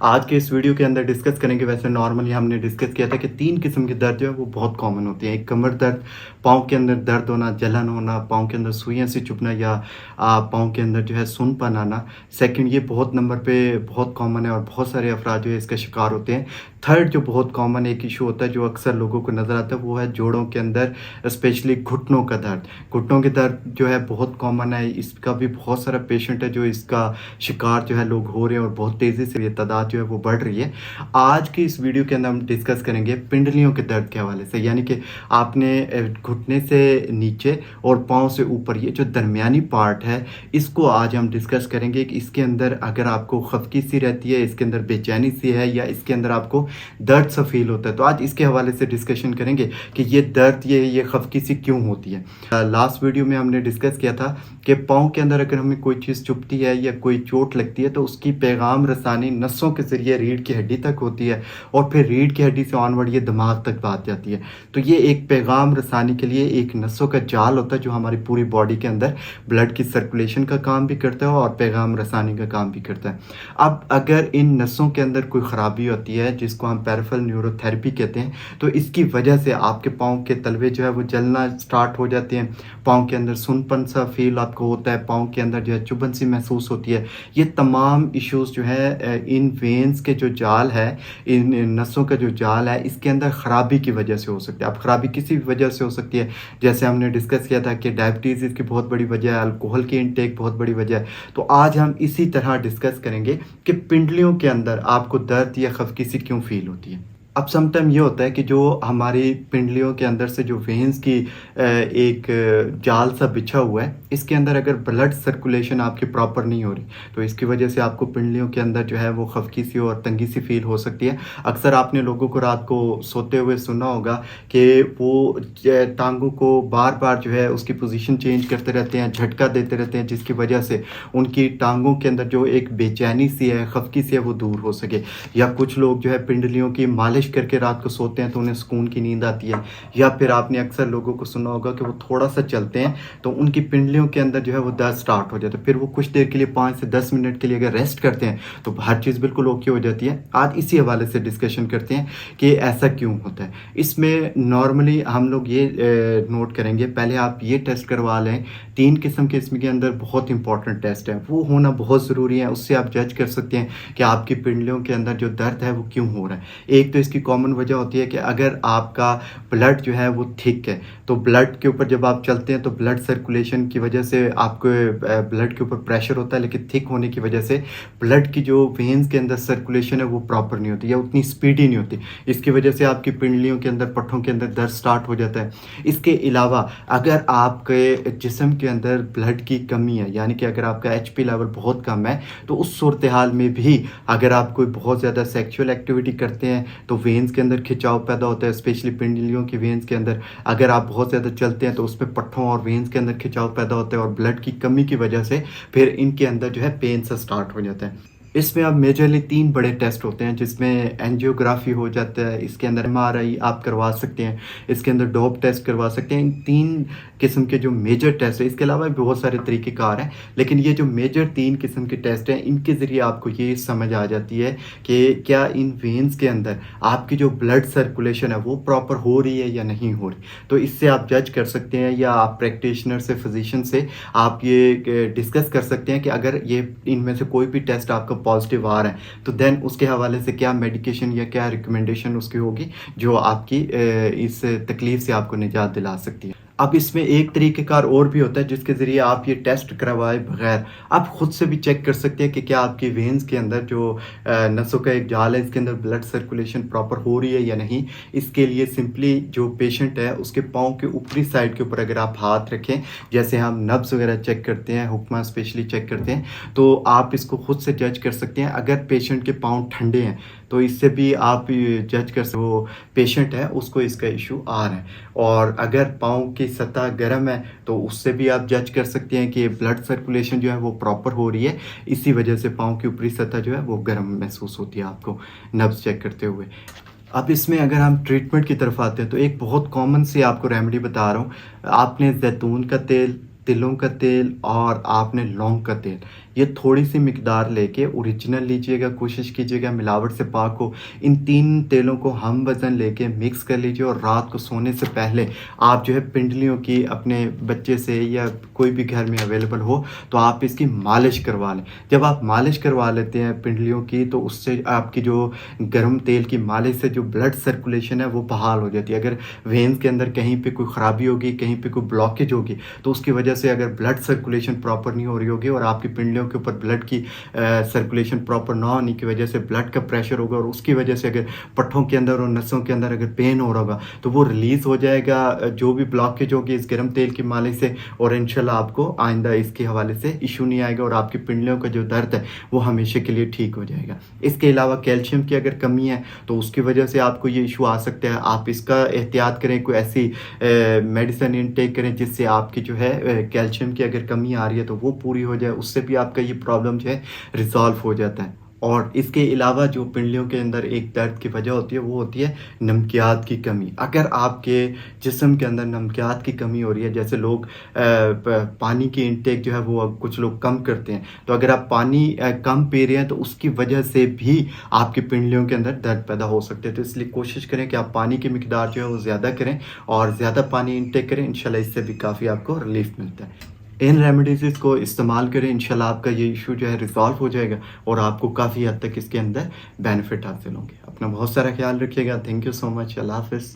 आज के इस वीडियो के अंदर डिस्कस करेंगे। वैसे नॉर्मली हमने डिस्कस किया था कि 3 किस्म की दर्द जो है वो बहुत कॉमन होती है। एक कमर दर्द, पाँव के अंदर दर्द होना, जलन होना, पाँव के अंदर सुइयाँ सी चुभना या पाँव के अंदर जो है सुन्नपन आना। सेकंड, ये बहुत नंबर पे बहुत कॉमन है और बहुत सारे अफराद जो है इसका शिकार होते हैं। थर्ड, जो बहुत कॉमन एक इशू होता है जो अक्सर लोगों को नज़र आता है, वो है जोड़ों के अंदर स्पेशली घुटनों का दर्द। घुटनों के दर्द जो है बहुत कॉमन है, इसका भी बहुत सारा पेशेंट है जो इसका शिकार जो है लोग हो रहे हैं और बहुत तेज़ी से ये तादाद जो है वो बढ़ रही है। आज की इस वीडियो के अंदर हम डिस्कस करेंगे पिंडलियों के दर्द के हवाले से, यानी कि आपने घुटने से नीचे और पाँव से ऊपर ये जो दरमियानी पार्ट है इसको आज हम डिस्कस करेंगे कि इसके अंदर अगर आपको खफकी सी रहती है, इसके अंदर बेचैनी सी है या इसके अंदर आपको दर्द सा फील होता है, तो आज इसके हवाले से डिस्कशन करेंगे कि ये दर्द ये खफकी सी क्यों होती है। लास्ट वीडियो में हमने डिस्कस किया था कि पाँव के अंदर अगर हमें कोई चीज़ चुभती है या कोई चोट लगती है तो उसकी पैगाम रसानी नसों के ज़रिए रीढ़ की हड्डी तक होती है और फिर रीढ़ की हड्डी से ऑनवर्ड ये दिमाग तक बात जाती है। तो ये एक पैगाम रसानी के लिए एक नसों का जाल होता है जो हमारी पूरी बॉडी के अंदर ब्लड की सर्कुलेशन का काम भी करता है और पैगाम रसानी का काम भी करता है। अब अगर इन नसों के अंदर कोई ख़राबी होती है जिसको हम पेरिफेरल न्यूरोथेरेपी कहते हैं, तो इसकी वजह से आपके पाँव के तलवे जो है वो जलना स्टार्ट हो जाते हैं, पाँव के अंदर सुनपन सा फील आपको होता है, पाँव के अंदर जो है चुभन सी महसूस होती है। ये तमाम इश्यूज़ जो है इन वेन्स के जो जाल है, इन नसों का जो जाल है, इसके अंदर ख़राबी की वजह से हो सकती है। अब ख़राबी किसी भी वजह से हो सकती है, जैसे हमने डिस्कस किया था कि डायबिटीज़ इसकी बहुत बड़ी वजह है, अल्कोहल की इनटेक बहुत बड़ी वजह है। तो आज हम इसी तरह डिस्कस करेंगे कि पिंडलियों के अंदर आपको दर्द या खफकी सी क्यों फील होती है। अब समटाइम ये होता है कि जो हमारी पिंडलियों के अंदर से जो वेन्स की एक जाल सा बिछा हुआ है, इसके अंदर अगर ब्लड सर्कुलेशन आपकी प्रॉपर नहीं हो रही तो इसकी वजह से आपको पिंडलियों के अंदर जो है वो खफकी सी और तंगी सी फील हो सकती है। अक्सर आपने लोगों को रात को सोते हुए सुना होगा कि वो टांगों को बार बार जो है उसकी पोजीशन चेंज करते रहते हैं, झटका देते रहते हैं, जिसकी वजह से उनकी टांगों के अंदर जो एक बेचैनी सी है, खफकी सी है, वो दूर हो सके। या कुछ लोग जो है पिंडलियों की मालिश करके रात को सोते हैं तो उन्हें सुकून की नींद आती है। या फिर आपने अक्सर लोगों को सुना होगा कि वो थोड़ा सा चलते हैं तो उनकी पिंडलियों के अंदर जो है वो दर्द स्टार्ट हो जाता है, फिर वो कुछ देर के लिए 5 से 10 मिनट के लिए अगर रेस्ट करते हैं तो हर चीज़ बिल्कुल ओके हो जाती है। आज इसी हवाले से डिस्कशन करते हैं कि ऐसा क्यों होता है। इसमें नॉर्मली हम लोग ये नोट करेंगे, पहले आप ये टेस्ट करवा लें। 3 किस्म के इसमें के अंदर बहुत इंपॉर्टेंट टेस्ट है, वो होना बहुत ज़रूरी है। उससे आप जज कर सकते हैं कि आपकी पिंडलियों के अंदर जो दर्द है वो क्यों हो रहा है। एक तो इसकी कॉमन वजह होती है कि अगर आपका ब्लड जो है वो थिक है, तो ब्लड के ऊपर जब आप चलते हैं तो ब्लड सर्कुलेशन की वजह से आपको ब्लड के ऊपर प्रेशर होता है, लेकिन थिक होने की वजह से ब्लड की जो वेन्स के अंदर सर्कुलेशन है वो प्रॉपर नहीं होती या उतनी स्पीडी नहीं होती। इसकी वजह से आपकी पिंडलियों के अंदर, पट्ठों के अंदर दर्द स्टार्ट हो जाता है। इसके अलावा अगर आपके जिस्म के अंदर ब्लड की कमी है, यानी कि अगर आपका HP लेवल बहुत कम है, तो उस सूरत हाल में भी अगर आप कोई बहुत ज़्यादा सेक्सुअल एक्टिविटी करते हैं तो वेन्स के अंदर खिंचाव पैदा होता है, स्पेशली पिंडलियों की वेन्स के अंदर। अगर आप बहुत ज़्यादा चलते हैं तो उसमें पट्ठों और वेन्स के अंदर खिंचाव पैदा होता है और ब्लड की कमी की वजह से फिर इनके अंदर जो है पेन सा स्टार्ट हो जाता है। इसमें अब मेजरली 3 बड़े टेस्ट होते हैं, जिसमें एंजियोग्राफी हो जाता है, इसके अंदर MRI आप करवा सकते हैं, इसके अंदर डोप टेस्ट करवा सकते हैं। इन 3 किस्म के जो मेजर टेस्ट है, इसके अलावा भी बहुत सारे तरीक़ेकार हैं, लेकिन ये जो मेजर 3 किस्म के टेस्ट हैं, इनके ज़रिए आपको ये समझ आ जाती है कि क्या इन वेन्स के अंदर आपकी जो ब्लड सर्कुलेशन है वो प्रॉपर हो रही है या नहीं हो रही। तो इससे आप जज कर सकते हैं या आप प्रैक्टिशनर से, फिजिशियन से आप ये डिस्कस कर सकते हैं कि अगर ये इनमें से कोई भी टेस्ट आपका पॉजिटिव आ रहा है तो देन उसके हवाले से क्या मेडिकेशन या क्या रिकमेंडेशन उसकी होगी जो आपकी इस तकलीफ से आपको निजात दिला सकती है। अब इसमें एक तरीक़ेकार और भी होता है जिसके ज़रिए आप ये टेस्ट करवाए बगैर आप ख़ुद से भी चेक कर सकते हैं कि क्या आपकी वेन्स के अंदर जो नसों का एक जाल है, इसके अंदर ब्लड सर्कुलेशन प्रॉपर हो रही है या नहीं। इसके लिए सिंपली जो पेशेंट है उसके पाँव के ऊपरी साइड के ऊपर अगर आप हाथ रखें, जैसे हम नब्ज़ वगैरह चेक करते हैं, हुक्मा स्पेशली चेक करते हैं, तो आप इसको ख़ुद से जज कर सकते हैं। अगर पेशेंट के पाँव ठंडे हैं तो इससे भी आप जज कर सकते हो पेशेंट है उसको इसका इशू आ रहा है, और अगर पाँव की सतह गर्म है तो उससे भी आप जज कर सकते हैं कि ब्लड सर्कुलेशन जो है वो प्रॉपर हो रही है। इसी वजह से पाँव की ऊपरी सतह जो है वो गर्म महसूस होती है आपको नब्ज़ चेक करते हुए। अब इसमें अगर हम ट्रीटमेंट की तरफ आते हैं तो एक बहुत कॉमन सी आपको रेमेडी बता रहा हूँ। आपने जैतून का तेल, तिलों का तेल और आपने लौंग का तेल, ये थोड़ी-सी मिकदार लेके ओरिजिनल लीजिएगा, कोशिश कीजिएगा मिलावट से पाक हो। इन 3 तेलों को हम वज़न लेके मिक्स कर लीजिए और रात को सोने से पहले आप जो है पिंडलियों की अपने बच्चे से या कोई भी घर में अवेलेबल हो, तो आप इसकी मालिश करवा लें। जब आप मालिश करवा लेते हैं पिंडलियों की, तो उससे आपकी जो गरम तेल की मालिश से जो ब्लड सर्कुलेशन है वो बहाल हो जाती है। अगर वेन्स के अंदर कहीं पे कोई ख़राबी होगी, कहीं पे कोई ब्लॉकेज होगी, तो उसकी वजह से अगर ब्लड सर्कुलेशन प्रॉपर नहीं हो रही होगी और आपकी पिंडलियों के ऊपर ब्लड की सर्कुलेशन प्रॉपर ना होने की वजह से ब्लड का प्रेशर होगा और उसकी वजह से अगर पट्ठों के अंदर और नसों के अंदर अगर पेन हो रहा होगा, तो वो रिलीज़ हो जाएगा जो भी ब्लॉकेज होगी इस गर्म तेल की मालिश से, और इंशाल्लाह आपको आइंदा इसके हवाले से इश्यू नहीं आएगा और आपकी पिंडलियों का जो दर्द है वो हमेशा के लिए ठीक हो जाएगा। इसके अलावा कैल्शियम की अगर कमी है, तो उसकी वजह से आपको ये इश्यू आ सकता है। आप इसका एहतियात करें, कोई ऐसी मेडिसिन इनटेक करें जिससे आपकी जो है कैल्शियम की अगर कमी आ रही है तो वो पूरी हो जाए, उससे भी आपका ये प्रॉब्लम जो है रिज़ॉल्व हो जाता है। और इसके अलावा जो पिंडलियों के अंदर एक दर्द की वजह होती है वो होती है नमकियात की कमी। अगर आपके जिस्म के अंदर नमकियात की कमी हो रही है, जैसे लोग पानी की इनटेक जो है वो अब कुछ लोग कम करते हैं, तो अगर आप पानी कम पी रहे हैं तो उसकी वजह से भी आपकी पिंडलियों के अंदर दर्द पैदा हो सकते हैं। तो इसलिए कोशिश करें कि आप पानी की मिकदार जो है वो ज़्यादा करें और ज़्यादा पानी इनटेक करें, इंशाल्लाह इससे भी काफ़ी आपको रिलीफ़ मिलता है। इन रेमेडीज़ को इस्तेमाल करें, इंशाल्लाह आपका ये इश्यू जो है रिज़ॉल्व हो जाएगा और आपको काफ़ी हद तक इसके अंदर बेनिफिट हासिल होंगे। अपना बहुत सारा ख़्याल रखिएगा। Thank you so much. Allah हाफ़िज़।